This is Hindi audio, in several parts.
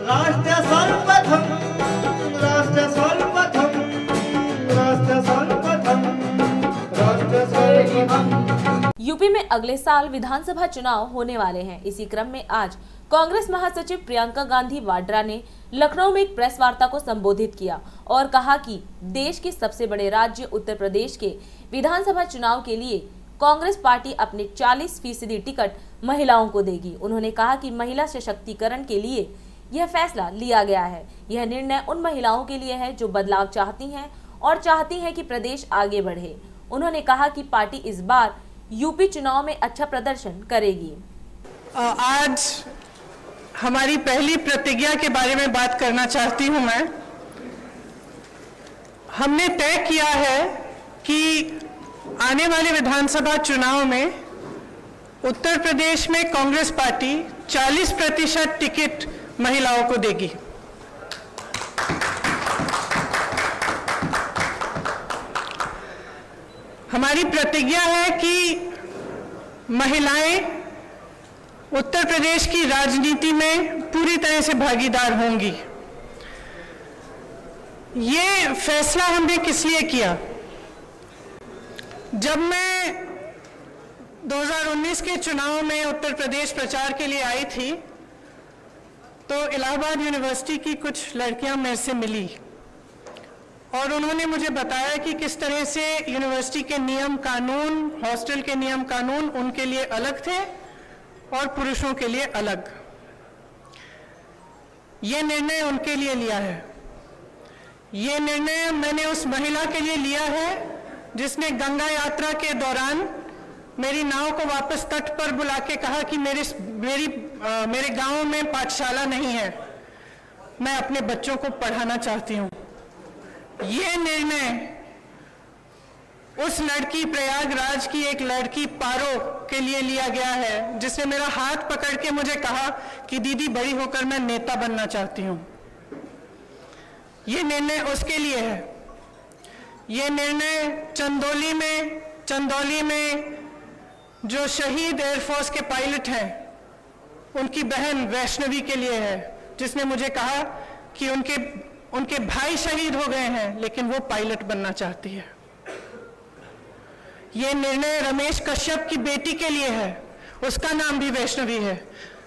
राष्ट्र सर्वप्रथम, राष्ट्र सर्वप्रथम, राष्ट्र सर्वप्रथम, राष्ट्र सर्वप्रथम। यूपी में अगले साल विधानसभा चुनाव होने वाले हैं। इसी क्रम में आज कांग्रेस महासचिव प्रियंका गांधी वाड्रा ने लखनऊ में एक प्रेस वार्ता को संबोधित किया और कहा कि देश के सबसे बड़े राज्य उत्तर प्रदेश के विधानसभा चुनाव के लिए कांग्रेस पार्टी अपने 40% टिकट महिलाओं को देगी। उन्होंने कहा कि महिला सशक्तिकरण के लिए यह फैसला लिया गया है। यह निर्णय उन महिलाओं के लिए है जो बदलाव चाहती हैं और चाहती हैं कि प्रदेश आगे बढ़े। उन्होंने कहा कि पार्टी इस बार यूपी चुनाव में अच्छा प्रदर्शन करेगी। आज हमारी पहली प्रतिज्ञा के बारे में बात करना चाहती हूं मैं। हमने तय किया है कि आने वाले विधानसभा चुनाव में उत्तर प्रदेश में कांग्रेस पार्टी 40% टिकट महिलाओं को देगी। हमारी प्रतिज्ञा है कि महिलाएं उत्तर प्रदेश की राजनीति में पूरी तरह से भागीदार होंगी। ये फैसला हमने किस लिए किया? जब मैं 2019 के चुनाव में उत्तर प्रदेश प्रचार के लिए आई थी तो इलाहाबाद यूनिवर्सिटी की कुछ लड़कियां मेरे से मिली और उन्होंने मुझे बताया कि किस तरह से यूनिवर्सिटी के नियम कानून, हॉस्टल के नियम कानून उनके लिए अलग थे और पुरुषों के लिए अलग। ये निर्णय उनके लिए लिया है। ये निर्णय मैंने उस महिला के लिए लिया है जिसने गंगा यात्रा के दौरान मेरी नाव को वापस तट पर बुला के कहा कि मेरे गांव में पाठशाला नहीं है, मैं अपने बच्चों को पढ़ाना चाहती हूं। ये निर्णय उस लड़की, प्रयागराज की एक लड़की पारो के लिए लिया गया है जिसने मेरा हाथ पकड़ के मुझे कहा कि दीदी बड़ी होकर मैं नेता बनना चाहती हूं। ये निर्णय उसके लिए है। ये निर्णय चंदौली में जो शहीद एयरफोर्स के पायलट हैं उनकी बहन वैष्णवी के लिए है, जिसने मुझे कहा कि उनके भाई शहीद हो गए हैं लेकिन वो पायलट बनना चाहती है। ये निर्णय रमेश कश्यप की बेटी के लिए है, उसका नाम भी वैष्णवी है,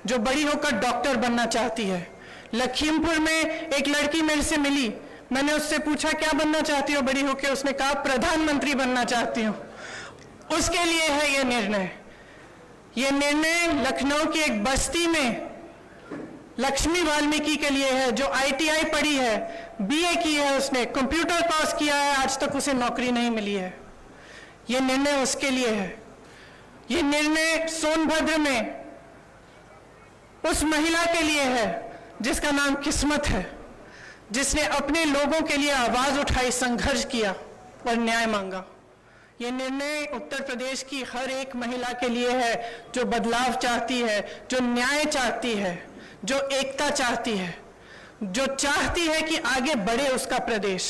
जो बड़ी होकर डॉक्टर बनना चाहती है। लखीमपुर में एक लड़की मेरे से मिली, मैंने उससे पूछा क्या बनना चाहती हो बड़ी होकर, उसने कहा प्रधानमंत्री बनना चाहती हूँ। उसके लिए है ये निर्णय। ये निर्णय लखनऊ की एक बस्ती में लक्ष्मी वाल्मीकि के लिए है जो ITI पढ़ी है, BA की है, उसने कंप्यूटर कोर्स किया है, आज तक उसे नौकरी नहीं मिली है। ये निर्णय उसके लिए है। ये निर्णय सोनभद्र में उस महिला के लिए है जिसका नाम किस्मत है, जिसने अपने लोगों के लिए आवाज उठाई, संघर्ष किया और न्याय मांगा। ये निर्णय उत्तर प्रदेश की हर एक महिला के लिए है जो बदलाव चाहती है, जो न्याय चाहती है, जो एकता चाहती है, जो चाहती है कि आगे बढ़े उसका प्रदेश।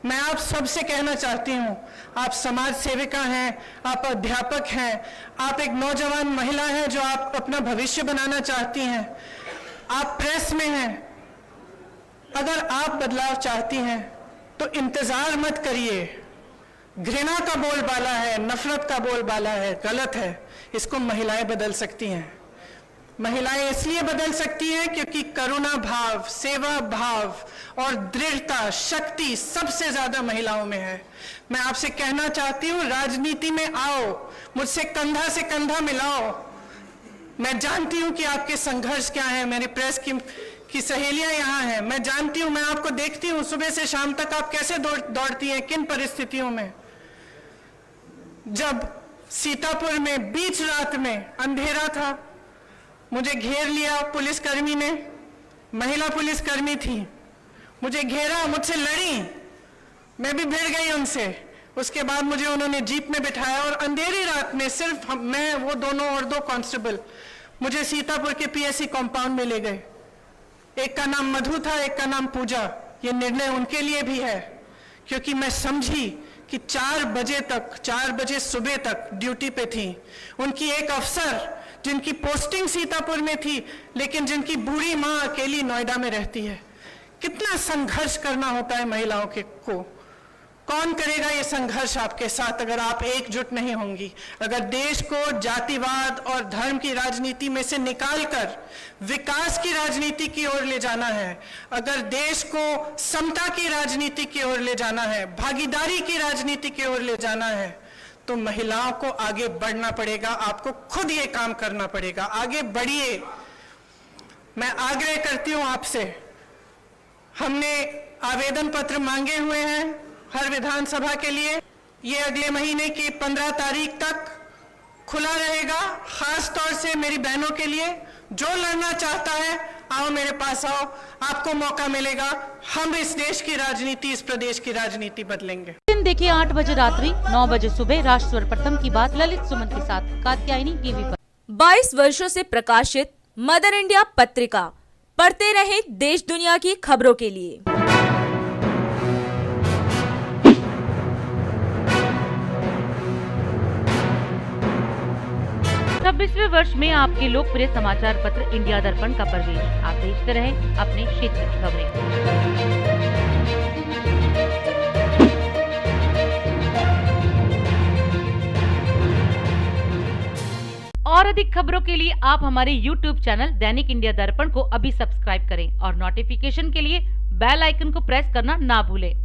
मैं आप सबसे कहना चाहती हूं, आप समाज सेविका हैं, आप अध्यापक हैं, आप एक नौजवान महिला हैं जो आप अपना भविष्य बनाना चाहती हैं, आप प्रेस में हैं। अगर आप बदलाव चाहती हैं तो इंतजार मत करिए। घृणा का बोलबाला है, नफरत का बोलबाला है, गलत है। इसको महिलाएं बदल सकती हैं। महिलाएं इसलिए बदल सकती हैं क्योंकि करुणा भाव, सेवा भाव और दृढ़ता, शक्ति सबसे ज्यादा महिलाओं में है। मैं आपसे कहना चाहती हूं, राजनीति में आओ, मुझसे कंधा से कंधा मिलाओ। मैं जानती हूं कि आपके संघर्ष क्या है। मेरी प्रेस की सहेलियां यहाँ हैं, मैं जानती हूं, मैं आपको देखती हूं सुबह से शाम तक आप कैसे दौड़ती हैं, किन परिस्थितियों में। जब सीतापुर में बीच रात में अंधेरा था, मुझे घेर लिया पुलिसकर्मी ने, महिला पुलिसकर्मी थी, मुझे घेरा, मुझसे लड़ी, मैं भी भिड़ गई उनसे। उसके बाद मुझे उन्होंने जीप में बिठाया और अंधेरी रात में सिर्फ मैं, वो दोनों और 2 कांस्टेबल मुझे सीतापुर के PSC कंपाउंड में ले गए। एक का नाम मधु था, एक का नाम पूजा। ये निर्णय उनके लिए भी है क्योंकि मैं समझी कि 4 बजे सुबह तक ड्यूटी पे थी। उनकी एक अफसर जिनकी पोस्टिंग सीतापुर में थी, लेकिन जिनकी बूढ़ी माँ अकेली नोएडा में रहती है। कितना संघर्ष करना होता है महिलाओं को। कौन करेगा ये संघर्ष आपके साथ अगर आप एकजुट नहीं होंगी? अगर देश को जातिवाद और धर्म की राजनीति में से निकालकर विकास की राजनीति की ओर ले जाना है, अगर देश को समता की राजनीति की ओर ले जाना है, भागीदारी की राजनीति की ओर ले जाना है, तो महिलाओं को आगे बढ़ना पड़ेगा। आपको खुद ये काम करना पड़ेगा। आगे बढ़िए। मैं आग्रह करती हूँ आपसे, हमने आवेदन पत्र मांगे हुए हैं हर विधानसभा के लिए। ये अगले महीने की 15 तारीख तक खुला रहेगा। खास तौर से मेरी बहनों के लिए, जो लड़ना चाहता है आओ मेरे पास आओ, आपको मौका मिलेगा। हम इस देश की राजनीति, इस प्रदेश की राजनीति बदलेंगे। दिन देखिए 8 बजे रात्रि 9 बजे सुबह राष्ट्र सर्वप्रथम की बात ललित सुमन के साथ कात्यायनी टीवी पर। 22 वर्षों से प्रकाशित मदर इंडिया पत्रिका, पढ़ते रहे देश दुनिया की खबरों के लिए। 26वें वर्ष में आपके लोकप्रिय समाचार पत्र इंडिया दर्पण का प्रवेश। आप देखते रहे अपने क्षेत्र की खबरें। और अधिक खबरों के लिए आप हमारे YouTube चैनल दैनिक इंडिया दर्पण को अभी सब्सक्राइब करें और नोटिफिकेशन के लिए बेल आइकन को प्रेस करना ना भूलें।